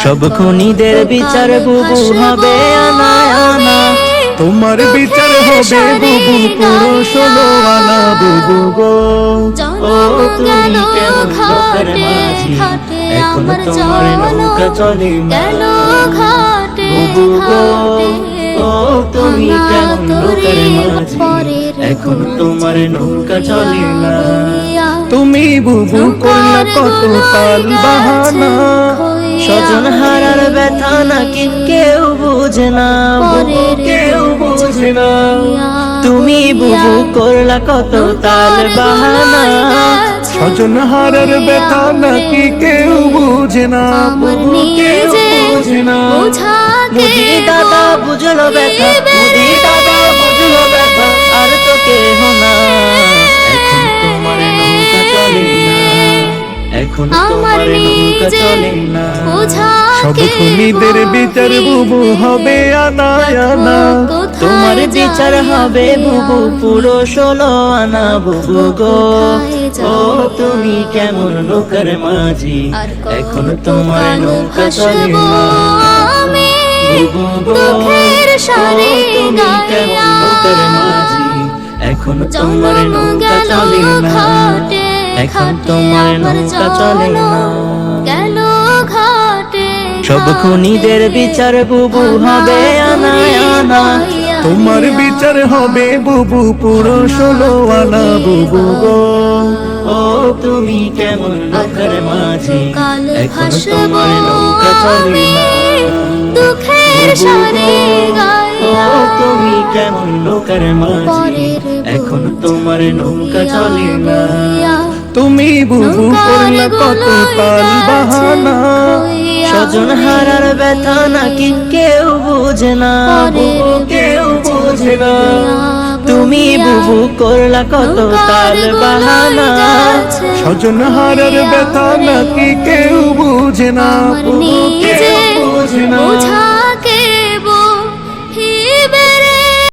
সব খুনিদের বিচার বুবু হবে আনা আনা, তোমার বিচার হবে বুবু পুরো 16 আনা বুবু গো। ও তুমি কেমন লোকের মাঝি, এখন তোমার নৌকা চলে না বুবু গো। ও তুমি কেমন লোকের মাঝি, এখন তোমার নৌকা চলে না। তুমি বুবু করলা কত তাল বাহানা, স্বজন হারার ব্যথা নাকি কেউ বুঝে না বুবু, কেউ বুঝে না। তুমি বুবু করলা কত তাল বাহানা, স্বজন হারার ব্যথা নাকি কেউ বুঝে না বুবু, কেউ বুঝে না। মুদি দাদা বুঝলো ব্যথা, মুদি দাদা বুঝলো ব্যথা, আর তো কেহ না। এখন তোমার নৌকা চলে না, এখন তোমার নৌকা চলে না। সব খুনিদের বিচার বুবু হবে আনা আনা, তোমার বিচার হবে বুবু পুরো 16 আনা বুবু গো। ও তুমি কেমন লোকের মাঝি, এখন তোমার নৌকা চলে না বুবু গো। ও তুমি কেমন লোকের মাঝি, এখন তোমার নৌকা চলে না, এখন তোমার নৌকা চলে না। সব খুনিদের বিচার বুবু হবে আনা আনা, তোমার বিচার হবে বুবু পুরো 16 আনা বুবু গো। ও তুমি কেমন লোকের মাঝি, এখন তোমার নৌকা চলে না ও তুমি কেমন লোকের মাঝি, এখন তোমার নৌকা চলে না। তুমি বুবু করলা কত তাল বাহানা, স্বজন হারার ব্যথা নাকি কেউ বুঝে না বুবু, কেউ বুঝে না। তুমি বুবু করলা কত তাল বাহানা, স্বজন হারার ব্যথা নাকি কেউ বুঝে না বুবু, কেউ বুঝে না।